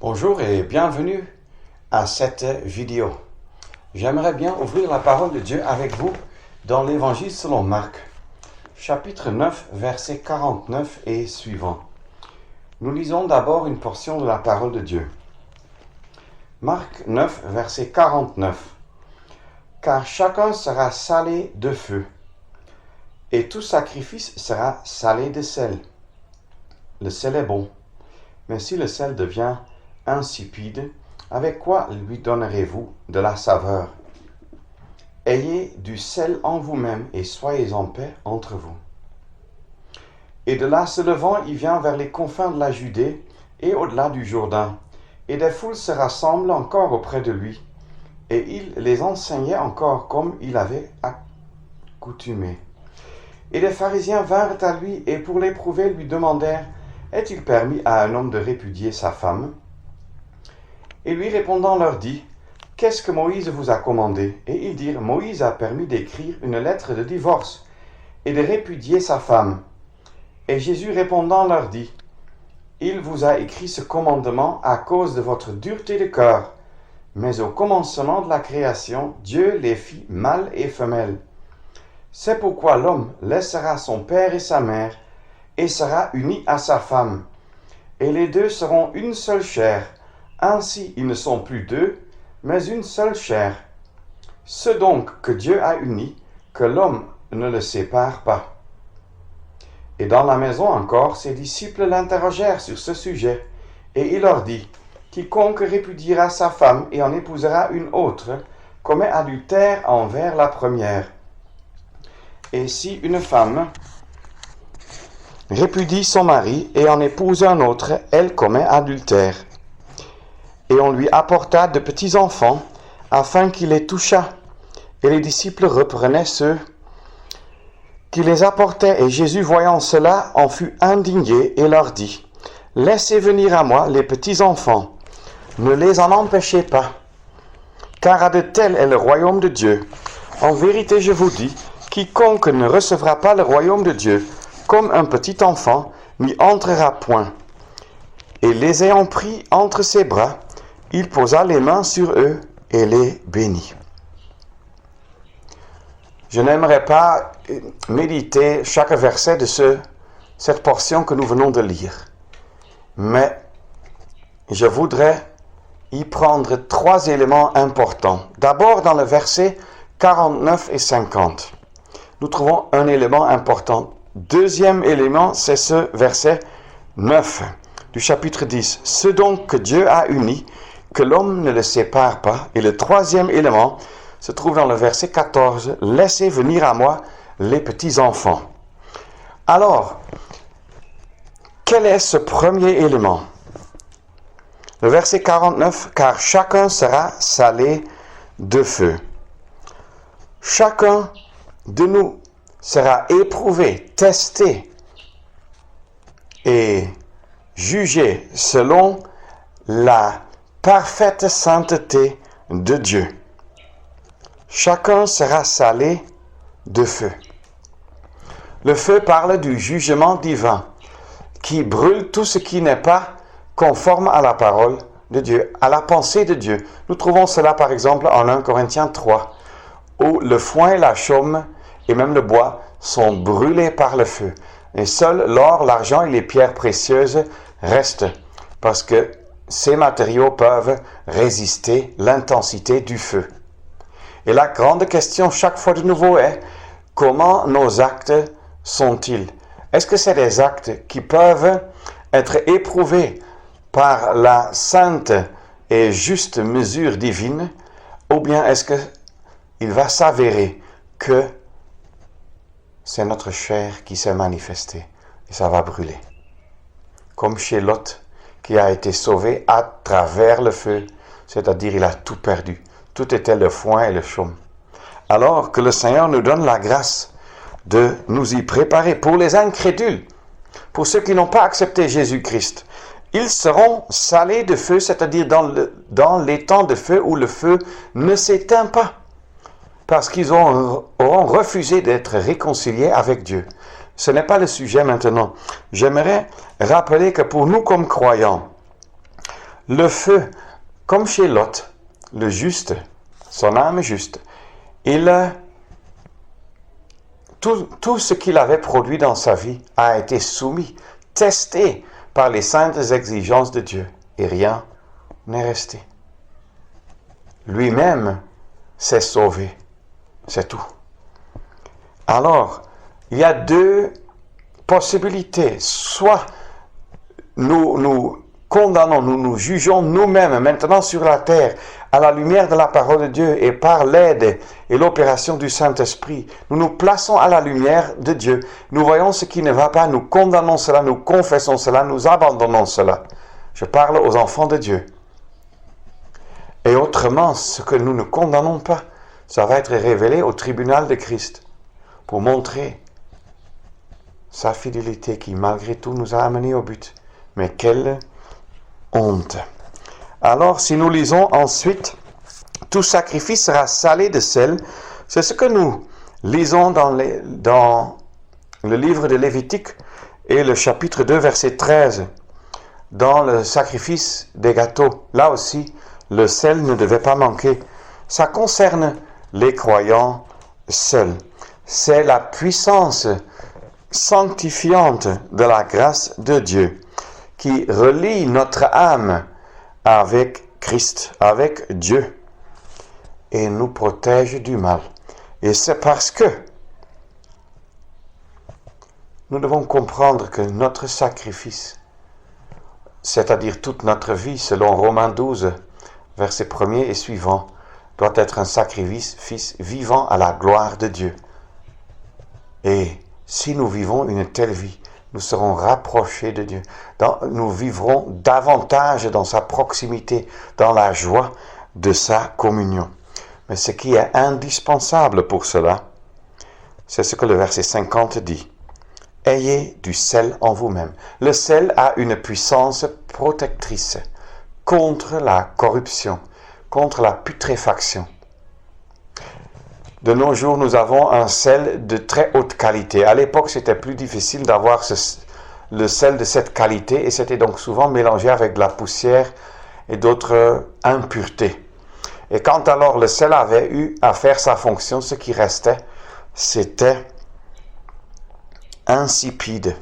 Bonjour et bienvenue à cette vidéo. J'aimerais bien ouvrir la parole de Dieu avec vous dans l'Évangile selon Marc, chapitre 9, versets 49 et suivants. Nous lisons d'abord une portion de la parole de Dieu. Marc 9, verset 49. Car chacun sera salé de feu, et tout sacrifice sera salé de sel. Le sel est bon, mais si le sel devient insipide, avec quoi lui donnerez-vous de la saveur? Ayez du sel en vous-même et soyez en paix entre vous. Et de là se levant, il vient vers les confins de la Judée et au-delà du Jourdain, et des foules se rassemblent encore auprès de lui, et il les enseignait encore comme il avait accoutumé. Et les pharisiens vinrent à lui et pour l'éprouver lui demandèrent: Est-il permis à un homme de répudier sa femme? Et lui répondant leur dit: Qu'est-ce que Moïse vous a commandé? Et ils dirent: Moïse a permis d'écrire une lettre de divorce et de répudier sa femme. Et Jésus répondant leur dit: Il vous a écrit ce commandement à cause de votre dureté de cœur. Mais au commencement de la création, Dieu les fit mâle et femelle. C'est pourquoi l'homme laissera son père et sa mère et sera uni à sa femme. Et les deux seront une seule chair. Ainsi, ils ne sont plus deux, mais une seule chair. Ce donc que Dieu a uni, que l'homme ne le sépare pas. Et dans la maison encore, ses disciples l'interrogèrent sur ce sujet, et il leur dit: Quiconque répudiera sa femme et en épousera une autre, commet adultère envers la première. Et si une femme répudie son mari et en épouse un autre, elle commet adultère. Et on lui apporta de petits enfants, afin qu'il les touchât. Et les disciples reprenaient ceux qui les apportaient. Et Jésus, voyant cela, en fut indigné et leur dit: Laissez venir à moi les petits enfants, ne les en empêchez pas, car à de tels est le royaume de Dieu. En vérité, je vous dis, quiconque ne recevra pas le royaume de Dieu comme un petit enfant, n'y entrera point. Et les ayant pris entre ses bras, il posa les mains sur eux et les bénit. Je n'aimerais pas méditer chaque verset de cette portion que nous venons de lire, mais je voudrais y prendre 3 éléments importants. D'abord, dans le verset 49 et 50, nous trouvons un élément important. Deuxième élément, c'est ce verset 9 du chapitre 10. Ce donc que Dieu a uni, que l'homme ne le sépare pas. Et le troisième élément se trouve dans le verset 14. Laissez venir à moi les petits enfants. Alors, quel est ce premier élément? Le verset 49, car chacun sera salé de feu. Chacun de nous sera éprouvé, testé et jugé selon la parfaite sainteté de Dieu. Chacun sera salé de feu. Le feu parle du jugement divin qui brûle tout ce qui n'est pas conforme à la parole de Dieu, à la pensée de Dieu. Nous trouvons cela par exemple en 1 Corinthiens 3, où le foin et la chaume et même le bois sont brûlés par le feu. Et seul l'or, l'argent et les pierres précieuses restent, parce que ces matériaux peuvent résister l'intensité du feu. Et la grande question chaque fois de nouveau est: comment nos actes sont-ils? Est-ce que c'est des actes qui peuvent être éprouvés par la sainte et juste mesure divine, ou bien est-ce qu'il va s'avérer que c'est notre chair qui s'est manifestée et ça va brûler? Comme chez Lot, qui a été sauvé à travers le feu, c'est-à-dire il a tout perdu. Tout était le foin et le chaume. Alors que le Seigneur nous donne la grâce de nous y préparer. Pour les incrédules, pour ceux qui n'ont pas accepté Jésus-Christ, ils seront salés de feu, c'est-à-dire dans les temps de feu où le feu ne s'éteint pas, parce qu'ils auront refusé d'être réconciliés avec Dieu. Ce n'est pas le sujet maintenant. J'aimerais rappeler que pour nous comme croyants, Le feu, comme chez Lot, le juste, son âme juste, tout ce qu'il avait produit dans sa vie a été soumis, testé par les saintes exigences de Dieu, et rien n'est resté. Lui-même s'est sauvé, c'est tout. Alors, il y a deux possibilités. Soit nous condamnons, nous jugeons nous-mêmes maintenant sur la terre à la lumière de la parole de Dieu et par l'aide et l'opération du Saint-Esprit. Nous nous plaçons à la lumière de Dieu. Nous voyons ce qui ne va pas, nous condamnons cela, nous confessons cela, nous abandonnons cela. Je parle aux enfants de Dieu. Et autrement, ce que nous ne condamnons pas, ça va être révélé au tribunal de Christ pour montrer sa fidélité qui, malgré tout, nous a amenés au but. Mais quelle honte! Alors, si nous lisons ensuite, tout sacrifice sera salé de sel, c'est ce que nous lisons dans le livre de Lévitique et le chapitre 2, verset 13, dans le sacrifice des gâteaux. Là aussi, le sel ne devait pas manquer. Ça concerne les croyants seuls. C'est la puissance sanctifiante de la grâce de Dieu qui relie notre âme avec Christ, avec Dieu, et nous protège du mal. Et c'est parce que nous devons comprendre que notre sacrifice, c'est-à-dire toute notre vie, selon Romains 12, verset 1er et suivant, doit être un sacrifice vivant à la gloire de Dieu. Et si nous vivons une telle vie, nous serons rapprochés de Dieu. Nous vivrons davantage dans sa proximité, dans la joie de sa communion. Mais ce qui est indispensable pour cela, c'est ce que le verset 50 dit. Ayez du sel en vous-même. Le sel a une puissance protectrice contre la corruption, contre la putréfaction. De nos jours, nous avons un sel de très haute qualité. À l'époque, c'était plus difficile d'avoir le sel de cette qualité et c'était donc souvent mélangé avec de la poussière et d'autres impuretés. Et quand alors le sel avait eu à faire sa fonction, ce qui restait, c'était insipide,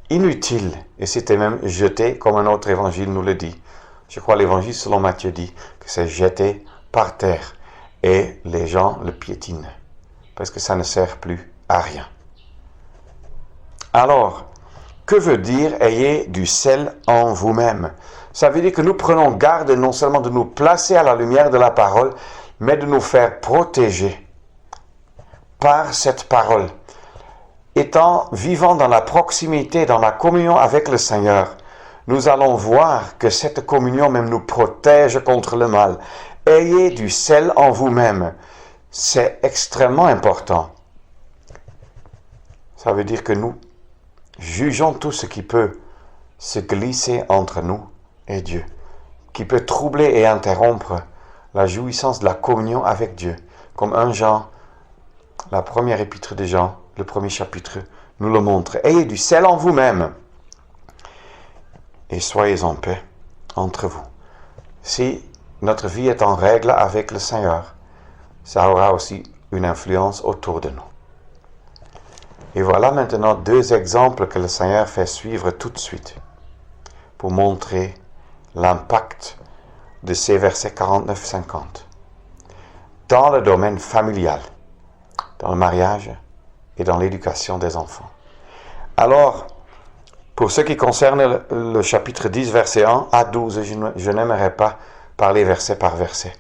inutile, et c'était même jeté, comme un autre évangile nous le dit. Je crois l'évangile selon Matthieu dit que c'est jeté par terre. Et les gens le piétinent, parce que ça ne sert plus à rien. Alors, que veut dire « ayez du sel en vous-même » Ça veut dire que nous prenons garde non seulement de nous placer à la lumière de la parole, mais de nous faire protéger par cette parole. Vivant dans la proximité, dans la communion avec le Seigneur, nous allons voir que cette communion même nous protège contre le mal. Ayez du sel en vous-même. C'est extrêmement important. Ça veut dire que nous jugeons tout ce qui peut se glisser entre nous et Dieu, qui peut troubler et interrompre la jouissance de la communion avec Dieu. Comme 1 Jean, la première épître de Jean, le premier chapitre, nous le montre. Ayez du sel en vous-même et soyez en paix entre vous. Si notre vie est en règle avec le Seigneur, ça aura aussi une influence autour de nous. Et voilà maintenant 2 exemples que le Seigneur fait suivre tout de suite pour montrer l'impact de ces versets 49-50 dans le domaine familial, dans le mariage et dans l'éducation des enfants. Alors, pour ce qui concerne le chapitre 10, verset 1 à 12, je n'aimerais pas parler verset par verset.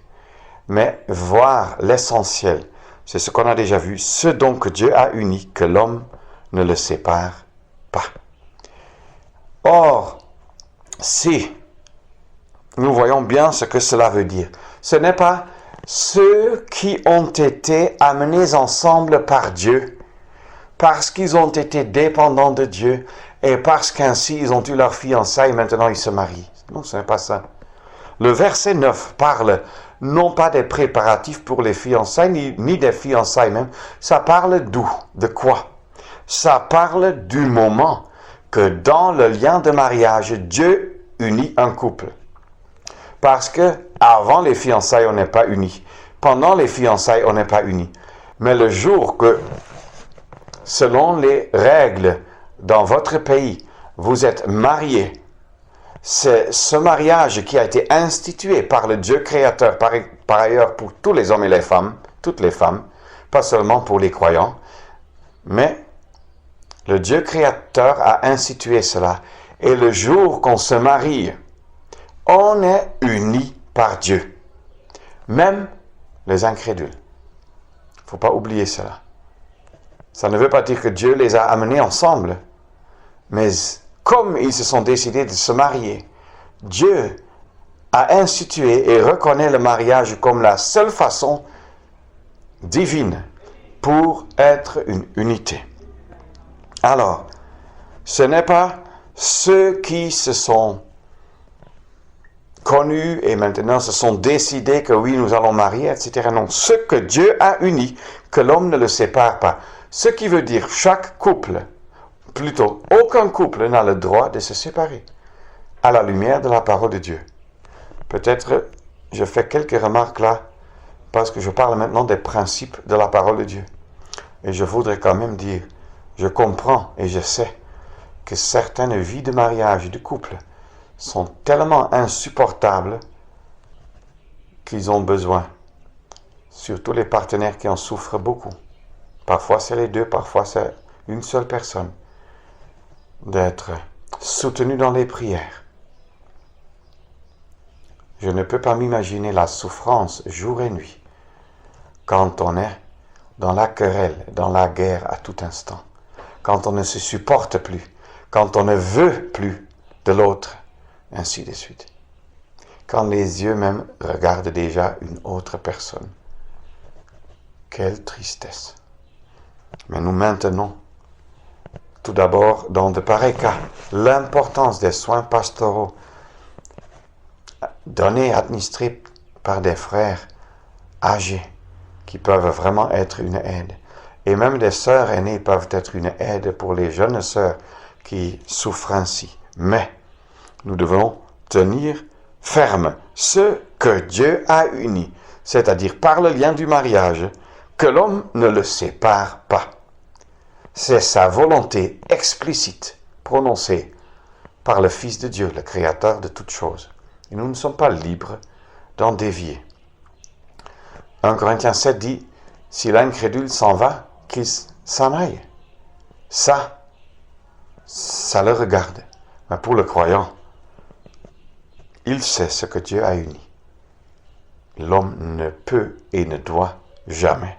Mais voir l'essentiel, c'est ce qu'on a déjà vu. Ce dont que Dieu a uni, que l'homme ne le sépare pas. Or, si nous voyons bien ce que cela veut dire, ce n'est pas ceux qui ont été amenés ensemble par Dieu, parce qu'ils ont été dépendants de Dieu, et parce qu'ainsi ils ont eu leur fiançailles, maintenant ils se marient. Non, ce n'est pas ça. Le verset 9 parle non pas des préparatifs pour les fiançailles, ni des fiançailles même. Ça parle d'où? De quoi? Ça parle du moment que dans le lien de mariage, Dieu unit un couple. Parce que avant les fiançailles, on n'est pas unis. Pendant les fiançailles, on n'est pas unis. Mais le jour que, selon les règles dans votre pays, vous êtes mariés, c'est ce mariage qui a été institué par le Dieu créateur, par ailleurs pour tous les hommes et les femmes, toutes les femmes, pas seulement pour les croyants, mais le Dieu créateur a institué cela. Et le jour qu'on se marie, on est unis par Dieu. Même les incrédules. Il ne faut pas oublier cela. Ça ne veut pas dire que Dieu les a amenés ensemble. Mais comme ils se sont décidés de se marier, Dieu a institué et reconnaît le mariage comme la seule façon divine pour être une unité. Alors, ce n'est pas ceux qui se sont connus et maintenant se sont décidés que oui, nous allons marier, etc. Non, ce que Dieu a uni, que l'homme ne le sépare pas. Ce qui veut dire chaque couple, plutôt aucun couple n'a le droit de se séparer à la lumière de la parole de Dieu. Peut-être je fais quelques remarques là parce que je parle maintenant des principes de la parole de Dieu. Et je voudrais quand même dire, je comprends et je sais que certaines vies de mariage, de couple, sont tellement insupportables qu'ils ont besoin, surtout les partenaires qui en souffrent beaucoup. Parfois c'est les deux, parfois c'est une seule personne, d'être soutenu dans les prières. Je ne peux pas m'imaginer la souffrance jour et nuit quand on est dans la querelle, dans la guerre à tout instant, quand on ne se supporte plus, quand on ne veut plus de l'autre, ainsi de suite. Quand les yeux même regardent déjà une autre personne. Quelle tristesse. Mais nous maintenons, tout d'abord, dans de pareils cas, l'importance des soins pastoraux donnés, administrés par des frères âgés qui peuvent vraiment être une aide. Et même des sœurs aînées peuvent être une aide pour les jeunes sœurs qui souffrent ainsi. Mais nous devons tenir ferme ce que Dieu a uni, c'est-à-dire par le lien du mariage, que l'homme ne le sépare pas. C'est sa volonté explicite, prononcée par le Fils de Dieu, le Créateur de toutes choses. Et nous ne sommes pas libres d'en dévier. 1 Corinthiens 7 dit, si l'incrédule s'en va, qu'il s'en aille. Ça le regarde. Mais pour le croyant, il sait ce que Dieu a uni. L'homme ne peut et ne doit jamais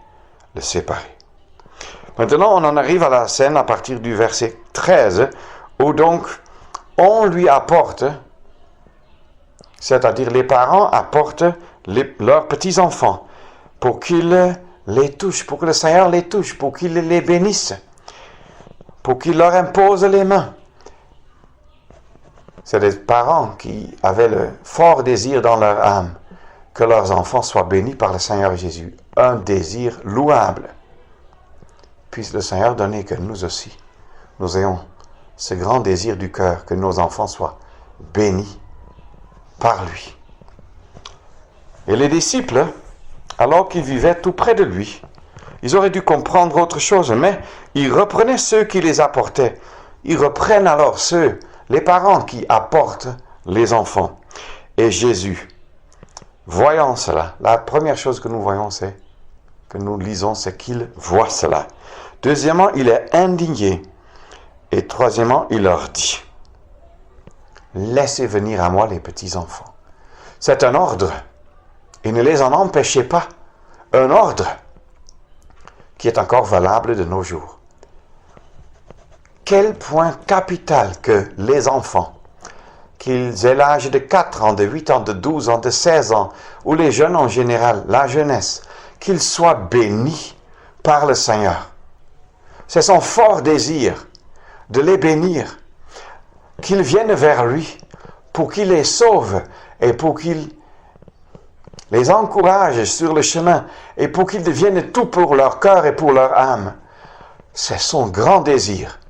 le séparer. Maintenant, on en arrive à la scène à partir du verset 13, où donc on lui apporte, c'est-à-dire les parents apportent leurs petits-enfants pour qu'ils les touchent, pour que le Seigneur les touche, pour qu'il les bénisse, pour qu'il leur impose les mains. C'est des parents qui avaient le fort désir dans leur âme que leurs enfants soient bénis par le Seigneur Jésus. Un désir louable. Puisse le Seigneur donner que nous aussi, nous ayons ce grand désir du cœur, que nos enfants soient bénis par lui. Et les disciples, alors qu'ils vivaient tout près de lui, ils auraient dû comprendre autre chose, mais ils reprenaient ceux qui les apportaient. Ils reprennent alors les parents qui apportent les enfants. Et Jésus, voyant cela, la première chose que nous voyons, que nous lisons, c'est qu'il voit cela. Deuxièmement, il est indigné. Et troisièmement, il leur dit, laissez venir à moi les petits-enfants. C'est un ordre. Et ne les en empêchez pas. Un ordre qui est encore valable de nos jours. Quel point capital que les enfants, qu'ils aient l'âge de 4 ans, de 8 ans, de 12 ans, de 16 ans, ou les jeunes en général, la jeunesse, qu'ils soient bénis par le Seigneur. C'est son fort désir de les bénir, qu'ils viennent vers lui pour qu'il les sauve et pour qu'il les encourage sur le chemin et pour qu'ils deviennent tout pour leur cœur et pour leur âme. C'est son grand désir.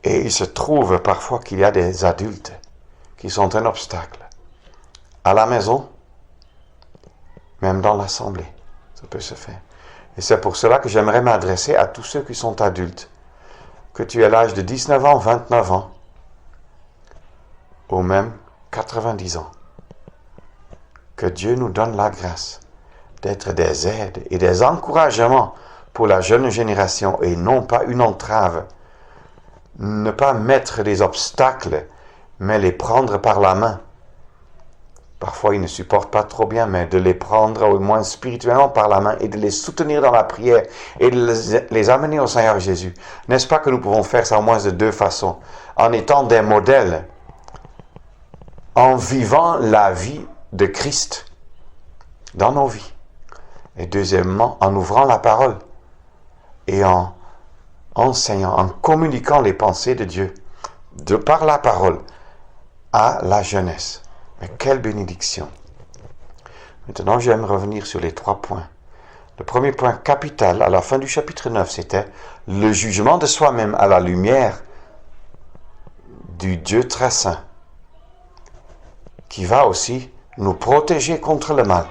Et il se trouve parfois qu'il y a des adultes qui sont un obstacle à la maison, même dans l'assemblée. Ça peut se faire. Et c'est pour cela que j'aimerais m'adresser à tous ceux qui sont adultes. Que tu aies l'âge de 19 ans, 29 ans, ou même 90 ans. Que Dieu nous donne la grâce d'être des aides et des encouragements pour la jeune génération et non pas une entrave. Ne pas mettre des obstacles, mais les prendre par la main. Parfois, ils ne supportent pas trop bien, mais de les prendre au moins spirituellement par la main et de les soutenir dans la prière et de les amener au Seigneur Jésus. N'est-ce pas que nous pouvons faire ça au moins de deux façons? En étant des modèles, en vivant la vie de Christ dans nos vies. Et deuxièmement, en ouvrant la parole et en enseignant, en communiquant les pensées de Dieu par la parole à la jeunesse. Mais quelle bénédiction! Maintenant, j'aime revenir sur les 3 points. Le premier point capital, à la fin du chapitre 9, c'était le jugement de soi-même à la lumière du Dieu très saint, qui va aussi nous protéger contre le mal.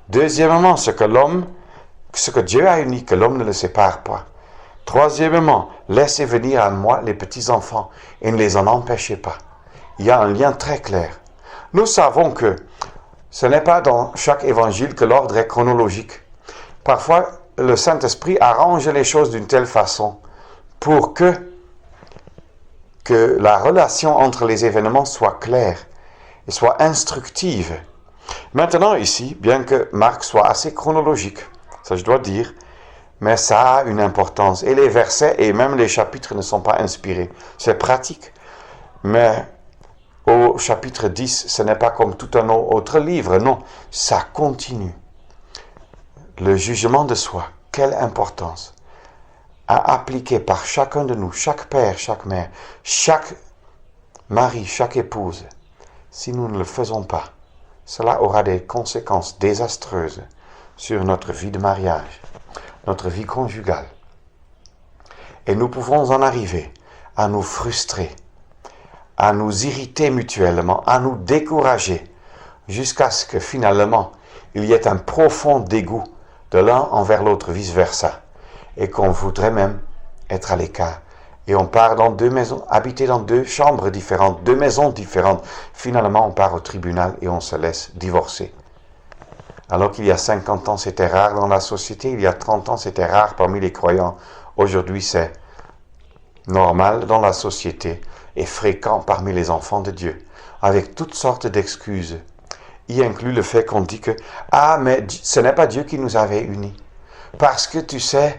Deuxièmement, ce que Dieu a uni, que l'homme ne le sépare pas. Troisièmement, laissez venir à moi les petits-enfants et ne les en empêchez pas. Il y a un lien très clair. Nous savons que ce n'est pas dans chaque évangile que l'ordre est chronologique. Parfois, le Saint-Esprit arrange les choses d'une telle façon pour que la relation entre les événements soit claire et soit instructive. Maintenant ici, bien que Marc soit assez chronologique, ça je dois dire, mais ça a une importance. Et les versets et même les chapitres ne sont pas inspirés. C'est pratique, mais au chapitre 10, ce n'est pas comme tout un autre livre, non, ça continue. Le jugement de soi, quelle importance à appliquer par chacun de nous, chaque père, chaque mère, chaque mari, chaque épouse. Si nous ne le faisons pas, cela aura des conséquences désastreuses sur notre vie de mariage, notre vie conjugale. Et nous pouvons en arriver à nous frustrer, à nous irriter mutuellement, à nous décourager, jusqu'à ce que finalement, il y ait un profond dégoût de l'un envers l'autre, vice-versa, et qu'on voudrait même être à l'écart. Et on part dans 2 maisons, habiter dans 2 chambres différentes, 2 maisons différentes. Finalement, on part au tribunal et on se laisse divorcer. Alors qu'il y a 50 ans, c'était rare dans la société, il y a 30 ans, c'était rare parmi les croyants. Aujourd'hui, c'est normal dans la société et fréquent parmi les enfants de Dieu, avec toutes sortes d'excuses. Y inclut le fait qu'on dit que « Ah, mais ce n'est pas Dieu qui nous avait unis. Parce que tu sais,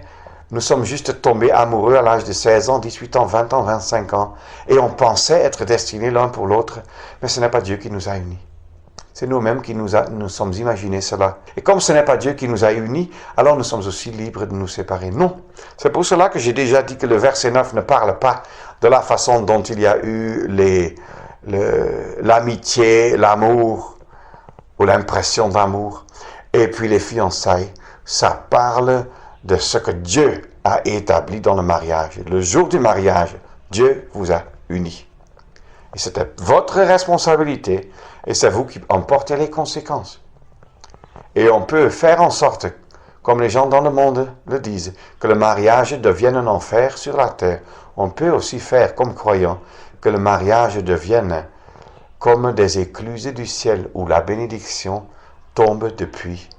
nous sommes juste tombés amoureux à l'âge de 16 ans, 18 ans, 20 ans, 25 ans, et on pensait être destinés l'un pour l'autre, mais ce n'est pas Dieu qui nous a unis. C'est nous-mêmes qui nous sommes imaginés cela. Et comme ce n'est pas Dieu qui nous a unis, alors nous sommes aussi libres de nous séparer. Non. C'est pour cela que j'ai déjà dit que le verset 9 ne parle pas de la façon dont il y a eu l'amitié, l'amour, ou l'impression d'amour, et puis les fiançailles. Ça parle de ce que Dieu a établi dans le mariage. Le jour du mariage, Dieu vous a unis. Et c'était votre responsabilité, et c'est vous qui en portez les conséquences. Et on peut faire en sorte, comme les gens dans le monde le disent, que le mariage devienne un enfer sur la terre. On peut aussi faire, comme croyants, que le mariage devienne comme des écluses du ciel où la bénédiction tombe depuis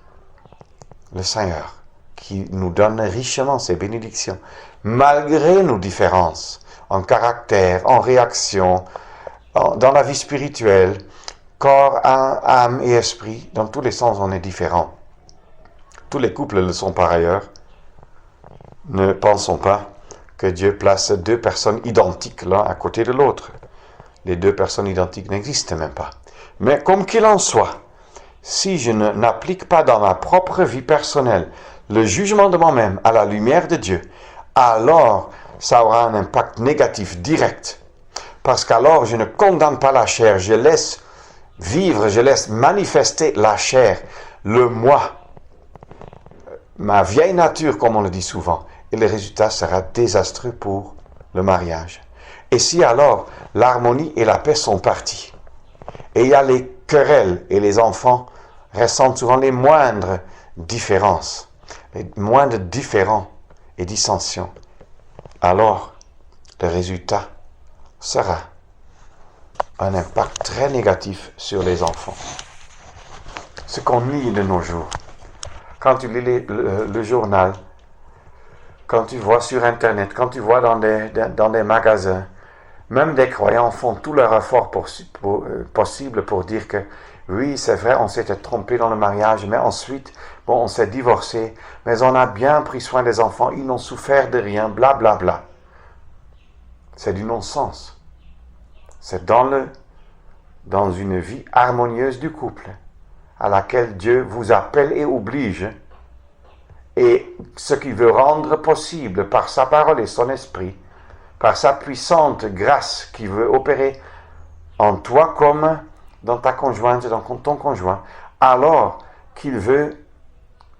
le Seigneur, qui nous donne richement ces bénédictions, malgré nos différences en caractère, en réaction, dans la vie spirituelle, corps, âme et esprit. Dans tous les sens, on est différents. Tous les couples le sont par ailleurs. Ne pensons pas que Dieu place 2 personnes identiques l'un à côté de l'autre. Les 2 personnes identiques n'existent même pas. Mais comme qu'il en soit, si je n'applique pas dans ma propre vie personnelle le jugement de moi-même à la lumière de Dieu, alors ça aura un impact négatif direct. Parce qu'alors je ne condamne pas la chair, je laisse vivre, je laisse manifester la chair, le moi, ma vieille nature comme on le dit souvent, et le résultat sera désastreux pour le mariage. Et si alors l'harmonie et la paix sont partis, Et il y a les querelles, et les enfants ressentent souvent les moindres différences, les moindres différends et dissensions. Alors, le résultat sera un impact très négatif sur les enfants. Ce qu'on lit de nos jours, quand tu lis le journal, quand tu vois sur Internet, quand tu vois dans des magasins, même des croyants font tout leur effort possible pour dire que oui, c'est vrai, on s'était trompé dans le mariage, mais ensuite, bon, on s'est divorcé, mais on a bien pris soin des enfants, ils n'ont souffert de rien, bla bla bla. C'est du non-sens. C'est dans une vie harmonieuse du couple, à laquelle Dieu vous appelle et oblige, et ce qu'il veut rendre possible par sa parole et son esprit, par sa puissante grâce qui veut opérer en toi comme dans ta conjointe, dans ton conjoint, alors qu'il veut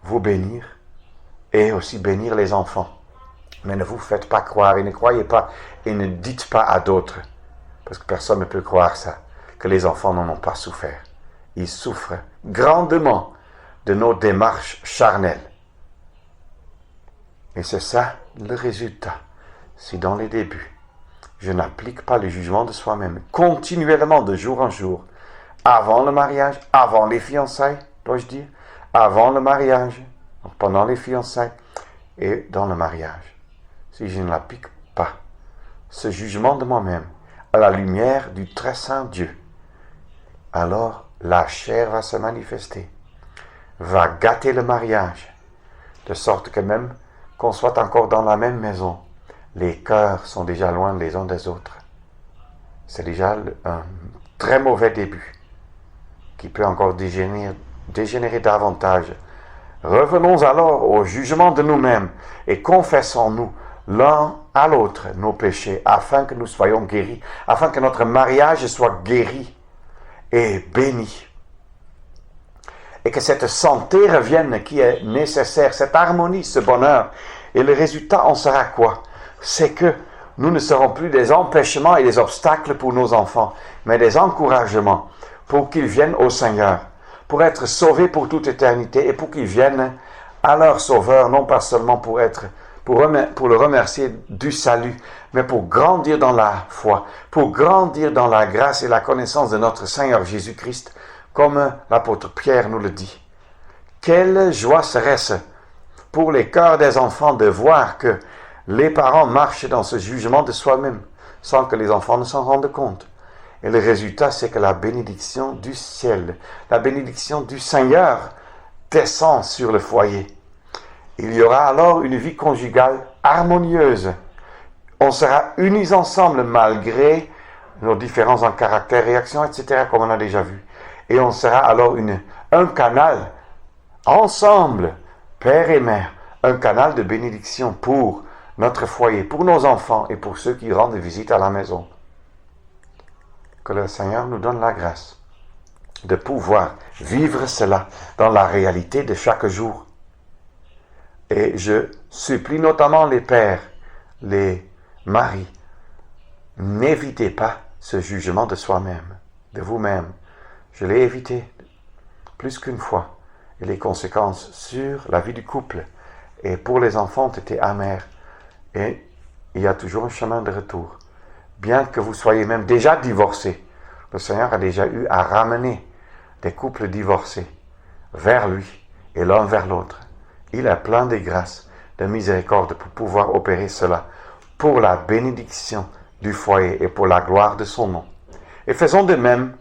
vous bénir et aussi bénir les enfants. Mais ne vous faites pas croire et ne croyez pas et ne dites pas à d'autres, parce que personne ne peut croire ça, que les enfants n'en ont pas souffert. Ils souffrent grandement de nos démarches charnelles. Et c'est ça le résultat. Si dans les débuts, je n'applique pas le jugement de soi-même continuellement de jour en jour, avant le mariage, avant les fiançailles, dois-je dire, avant le mariage, pendant les fiançailles et dans le mariage. Si je ne l'applique pas, ce jugement de moi-même, à la lumière du très saint Dieu, alors la chair va se manifester, va gâter le mariage, de sorte que même qu'on soit encore dans la même maison, les cœurs sont déjà loin les uns des autres. C'est déjà un très mauvais début qui peut encore dégénérer davantage. Revenons alors au jugement de nous-mêmes et confessons-nous l'un à l'autre nos péchés afin que nous soyons guéris, afin que notre mariage soit guéri et béni. Et que cette santé revienne qui est nécessaire, cette harmonie, ce bonheur. Et le résultat en sera quoi? C'est que nous ne serons plus des empêchements et des obstacles pour nos enfants, mais des encouragements pour qu'ils viennent au Seigneur, pour être sauvés pour toute éternité et pour qu'ils viennent à leur Sauveur, non pas seulement pour le remercier du salut, mais pour grandir dans la foi, pour grandir dans la grâce et la connaissance de notre Seigneur Jésus-Christ, comme l'apôtre Pierre nous le dit. Quelle joie serait-ce pour les cœurs des enfants de voir que les parents marchent dans ce jugement de soi-même, sans que les enfants ne s'en rendent compte. Et le résultat, c'est que la bénédiction du ciel, la bénédiction du Seigneur descend sur le foyer. Il y aura alors une vie conjugale harmonieuse. On sera unis ensemble malgré nos différences en caractère, réaction, etc., comme on a déjà vu. Et on sera alors un canal, ensemble, père et mère, un canal de bénédiction pour notre foyer, pour nos enfants et pour ceux qui rendent visite à la maison. Que le Seigneur nous donne la grâce de pouvoir vivre cela dans la réalité de chaque jour. Et je supplie notamment les pères, les maris, n'évitez pas ce jugement de soi-même, de vous-même. Je l'ai évité plus qu'une fois. Et les conséquences sur la vie du couple et pour les enfants ont été amères. Et il y a toujours un chemin de retour. Bien que vous soyez même déjà divorcés, le Seigneur a déjà eu à ramener des couples divorcés vers lui et l'un vers l'autre. Il est plein de grâce, de miséricorde pour pouvoir opérer cela pour la bénédiction du foyer et pour la gloire de son nom. Et faisons de même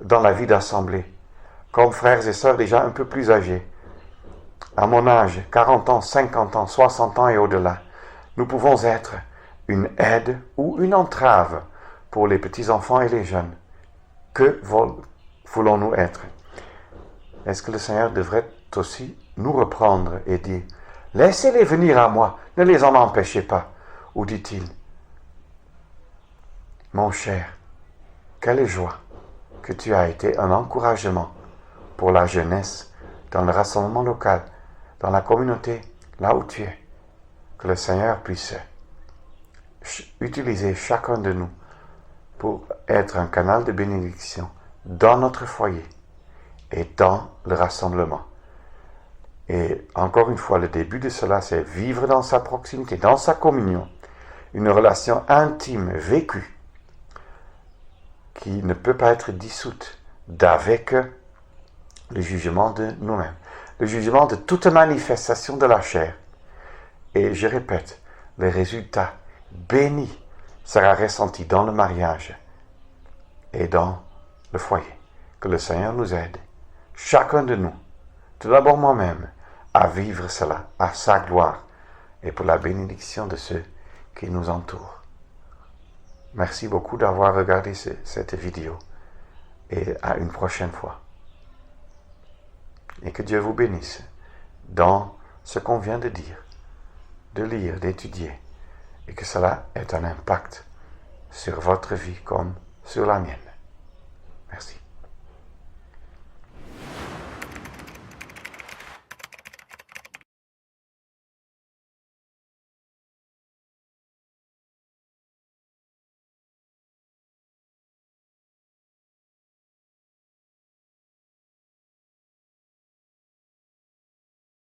dans la vie d'assemblée, comme frères et sœurs déjà un peu plus âgés. À mon âge, 40 ans, 50 ans, 60 ans et au-delà, nous pouvons être une aide ou une entrave pour les petits-enfants et les jeunes. Que voulons-nous être? Est-ce que le Seigneur devrait aussi nous reprendre et dire « Laissez-les venir à moi, ne les en empêchez pas » ou dit-il « Mon cher, quelle joie que tu as été un encouragement pour la jeunesse dans le rassemblement local, dans la communauté, là où tu es. » Que le Seigneur puisse utiliser chacun de nous pour être un canal de bénédiction dans notre foyer et dans le rassemblement. Et encore une fois, le début de cela, c'est vivre dans sa proximité, dans sa communion, une relation intime, vécue, qui ne peut pas être dissoute d'avec le jugement de nous-mêmes, le jugement de toute manifestation de la chair. Et je répète, le résultat béni sera ressenti dans le mariage et dans le foyer. Que le Seigneur nous aide, chacun de nous, tout d'abord moi-même, à vivre cela à sa gloire et pour la bénédiction de ceux qui nous entourent. Merci beaucoup d'avoir regardé cette vidéo et à une prochaine fois. Et que Dieu vous bénisse dans ce qu'on vient de dire, de lire, d'étudier, et que cela ait un impact sur votre vie comme sur la mienne. Merci.